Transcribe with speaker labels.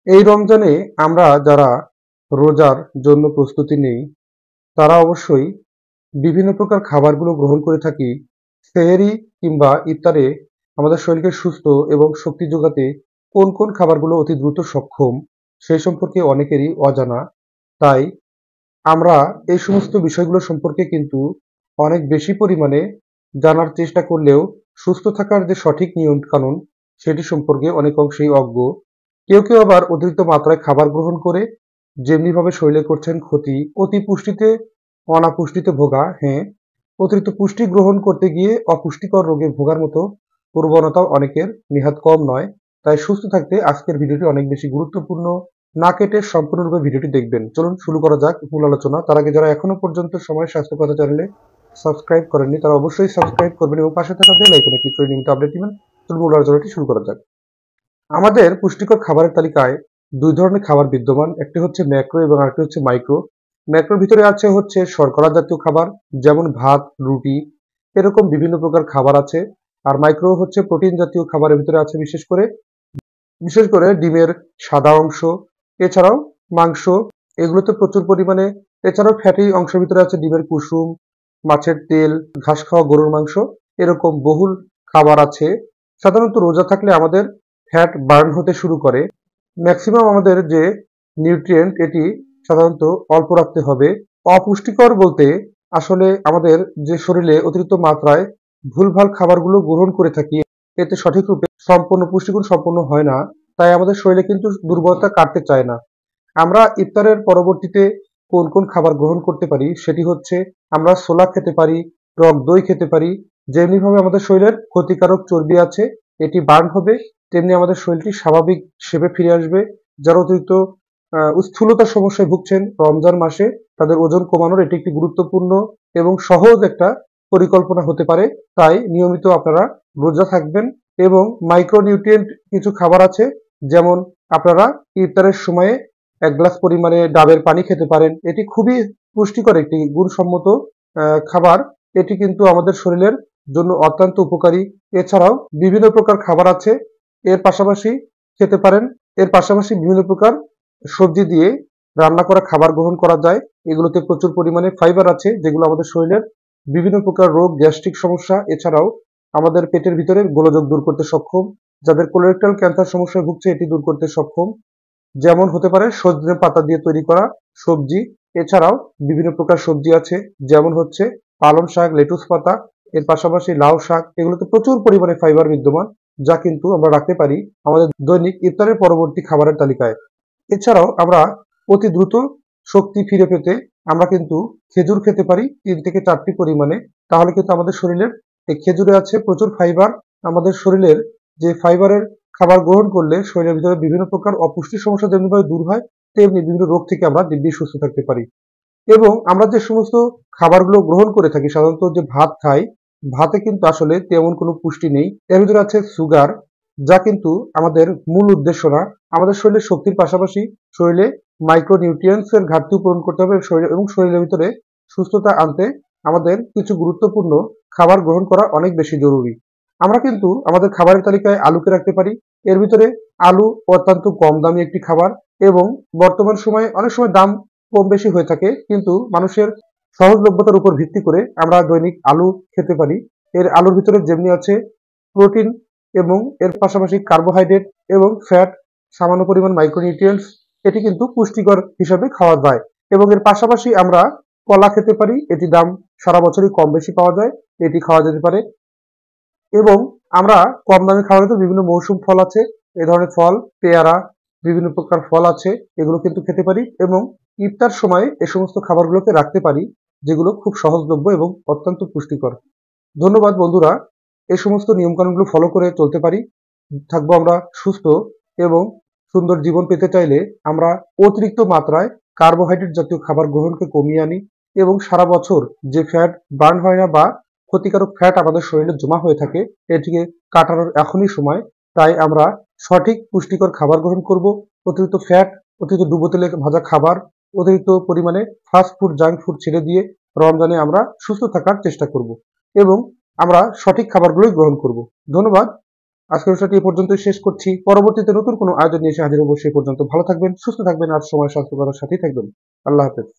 Speaker 1: এই রমজানে আমরা যারা রোজার জন্য প্রস্তুতি নেই তারা অবশ্যই বিভিন্ন প্রকার খাবারগুলো গ্রহণ করে থাকি। সেহরি কিংবা ইফতারে আমাদের শরীরকে সুস্থ এবং শক্তি যোগাতে কোন কোন খাবারগুলো অতি দ্রুত সক্ষম সেই সম্পর্কে অনেকেরই অজানা। তাই আমরা এই সমস্ত বিষয়গুলো সম্পর্কে কিন্তু অনেক বেশি পরিমাণে জানার চেষ্টা করলেও সুস্থ থাকার যে সঠিক নিয়ম কানুন সেটি সম্পর্কে অনেক অংশেই অজ্ঞ। কেউ কেউ আবার অতিরিক্ত মাত্রায় খাবার গ্রহণ করে যেমনিভাবে শরীরে করছেন ক্ষতি, অতি পুষ্টিতে অনাপুষ্টিতে ভোগা। হ্যাঁ, অতিরিক্ত পুষ্টি গ্রহণ করতে গিয়ে অপুষ্টিকর রোগে ভোগার মতো প্রবণতাও অনেকের নেহাত কম নয়। তাই সুস্থ থাকতে আজকের ভিডিওটি অনেক বেশি গুরুত্বপূর্ণ। না কেটে সম্পূর্ণরূপে ভিডিওটি দেখবেন। চলুন শুরু করা যাক মূল আলোচনা। তার আগে যারা এখনো পর্যন্ত সময় স্বাস্থ্য কথা চ্যানেলে সাবস্ক্রাইব করেননি তারা অবশ্যই সাবস্ক্রাইব করবেন এবং পাশে থাকা বেল আইকনে ক্লিক করে নিয়মিত আপডেট দিবেন। চলুন মূল আলোচনাটি শুরু করা যাক। আমাদের পুষ্টিকর খাবারের তালিকায় দুই ধরনের খাবার বিদ্যমান, একটি হচ্ছে ম্যাক্রো এবং আরেকটি হচ্ছে মাইক্রো। ম্যাক্রোর ভিতরে আছে হচ্ছে শর্করা জাতীয় খাবার, যেমন ভাত, রুটি, এরকম বিভিন্ন প্রকার খাবার আছে। আর মাইক্রো হচ্ছে প্রোটিন জাতীয় খাবারের ভিতরে আছে বিশেষ করে ডিমের সাদা অংশ, এছাড়াও মাংস, এগুলোতে প্রচুর পরিমাণে। এছাড়াও ফ্যাটি অংশের ভিতরে আছে ডিমের কুসুম, মাছের তেল, ঘাস খাওয়া গরুর মাংস, এরকম বহুল খাবার আছে। সাধারণত রোজা থাকলে আমাদের ফ্যাট বার্ন হতে শুরু করে। ম্যাক্সিমাম আমাদের যে নিউট্রিয়েন্ট এটি সাধারণত অল্প রাখতে হবে। অপুষ্টিকর বলতে আসলে আমাদের যে শরীরে অতিরিক্ত মাত্রায় ভুলভাল খাবারগুলো গ্রহণ করে থাকি, এতে সঠিক রূপে সম্পূর্ণ পুষ্টিগুণ সম্পন্ন হয় না। তাই আমাদের শরীরে কিন্তু দুর্বলতা কাটতে চায় না। আমরা ইফতারের পরবর্তীতে কোন কোন খাবার গ্রহণ করতে পারি সেটি হচ্ছে, আমরা ছোলা খেতে পারি, টক দই খেতে পারি। যেমনিভাবে আমাদের শরীরের ক্ষতিকারক চর্বি আছে এটি বার্ন হবে, তেমনি আমাদের শরীরটি স্বাভাবিক শেপে ফিরে আসবে। যারা অতিরিক্ত স্থূলতার সমস্যায় ভুগছেন রমজান মাসে, তাদের ওজন কমানোর এটি একটি গুরুত্বপূর্ণ এবং সহজ একটা পরিকল্পনা হতে পারে। তাই নিয়মিত আপনারা রোজা থাকবেন। এবং মাইক্রোনিউট্রিয়েন্ট কিছু খাবার আছে, যেমন আপনারা ইফতারের সময়ে ১ গ্লাস পরিমাণে ডাবের পানি খেতে পারেন। এটি খুবই পুষ্টিকর একটি গুণসম্মত খাবার। এটি কিন্তু আমাদের শরীরের জন্য অত্যন্ত উপকারী। এছাড়াও বিভিন্ন প্রকার খাবার আছে এর পাশাপাশি খেতে পারেন। এর পাশাপাশি বিভিন্ন প্রকার সবজি দিয়ে রান্না করা খাবার গ্রহণ করা যায়। এগুলোতে প্রচুর পরিমাণে ফাইবার আছে, যেগুলো আমাদের শরীরের বিভিন্ন প্রকার রোগ, গ্যাস্ট্রিক সমস্যা, এছাড়াও আমাদের পেটের ভিতরে গোলযোগ দূর করতে সক্ষম। যাদের কোলোরেক্টাল ক্যান্সার সমস্যায় ভুগছে এটি দূর করতে সক্ষম। যেমন হতে পারে সজনে পাতা দিয়ে তৈরি করা সবজি। এছাড়াও বিভিন্ন প্রকার সবজি আছে, যেমন হচ্ছে পালং শাক, লেটুস পাতা, এর পাশাপাশি লাউ শাক। এগুলোতে প্রচুর পরিমাণে ফাইবার বিদ্যমান, যা কিন্তু আমরা রাখতে পারি আমাদের দৈনিক ইফতারের পরবর্তী খাবারের তালিকায়। এছাড়াও আমরা অতি দ্রুত শক্তি ফিরে পেতে আমরা কিন্তু খেজুর খেতে পারি ৩ থেকে ৪টি পরিমাণে। তাহলে কিন্তু আমাদের শরীরের এই খেজুরে আছে প্রচুর ফাইবার। আমাদের শরীরের যে ফাইবারের খাবার গ্রহণ করলে শরীরের ভিতরে বিভিন্ন প্রকার অপুষ্টির সমস্যা যেমনিভাবে দূর হয়, তেমনি বিভিন্ন রোগ থেকে আমরা দিব্যি সুস্থ থাকতে পারি। এবং আমরা যে সমস্ত খাবারগুলো গ্রহণ করে থাকি, সাধারণত যে ভাত খাই, ভাতে কিন্তু আসলে তেমন কোনো পুষ্টি নেই। এর ভিতরে আছে সুগার, যা কিন্তু আমাদের মূল উদ্দেশ্য না। আমাদের শরীরে শক্তির পাশাপাশি শরীরে মাইক্রোনিউট্রিয়েন্টস এর ঘাটতিও পূরণ করতে হবে এবং শরীরের ভিতরে সুস্থতা আনতে আমাদের কিছু গুরুত্বপূর্ণ খাবার গ্রহণ করা অনেক বেশি জরুরি। আমরা কিন্তু আমাদের খাবারের তালিকায় আলুকে রাখতে পারি। এর ভিতরে আলু অত্যন্ত কম দামি একটি খাবার এবং বর্তমান সময়ে অনেক সময় দাম কম বেশি হয়ে থাকে, কিন্তু মানুষের সহজলভ্যতার উপর ভিত্তি করে আমরা দৈনিক আলু খেতে পারি। এর আলুর ভিতরে যেমনি আছে প্রোটিন এবং এর পাশাপাশি কার্বোহাইড্রেট এবং ফ্যাট, সামান্য পরিমাণ মাইক্রোনিউট্রিয়েন্টস, এটি কিন্তু পুষ্টিকর হিসাবে খাওয়া যায়। এবং এর পাশাপাশি আমরা কলা খেতে পারি, এটি দাম সারা বছরই কম বেশি পাওয়া যায়, এটি খাওয়া যেতে পারে। এবং আমরা কম দামে খাওয়ার জন্য বিভিন্ন মৌসুম ফল আছে, এ ধরনের ফল, পেয়ারা, বিভিন্ন প্রকার ফল আছে, এগুলো কিন্তু খেতে পারি। এবং ইফতার সময় এ সমস্ত খাবারগুলোকে রাখতে পারি, যেগুলো খুব সহজলভ্য এবং অত্যন্ত পুষ্টিকর। ধন্যবাদ বন্ধুরা। এই সমস্ত নিয়মকানুনগুলো ফলো করে চলতে পারি, থাকবো আমরা সুস্থ এবং সুন্দর জীবন পেতে চাইলে আমরা অতিরিক্ত মাত্রায় কার্বোহাইড্রেট জাতীয় খাবার গ্রহণকে কমিয়ে আনি এবং সারা বছর যে ফ্যাট বার্ন হয় না বা ক্ষতিকারক ফ্যাট আমাদের শরীরে জমা হয়ে থাকে, এটিকে কাটানোর এখনই সময়। তাই আমরা সঠিক পুষ্টিকর খাবার গ্রহণ করব। অতিরিক্ত ফ্যাট, অতিরিক্ত ডুবো তেলে ভাজা খাবার, অতিরিক্ত পরিমাণে ফাস্ট ফুড, জাঙ্ক ফুড ছেড়ে দিয়ে রমজানে আমরা সুস্থ থাকার চেষ্টা করব এবং আমরা সঠিক খাবারগুলোই গ্রহণ করব। ধন্যবাদ। আজকের অনুষ্ঠানটি এ পর্যন্তই শেষ করছি। পরবর্তীতে নতুন কোনো আয়োজন নিয়ে এসে হাজির হবো। সেই পর্যন্ত ভালো থাকবেন, সুস্থ থাকবেন আর সময় স্বাস্থ্যকতার সাথেই থাকবেন। আল্লাহ হাফেজ।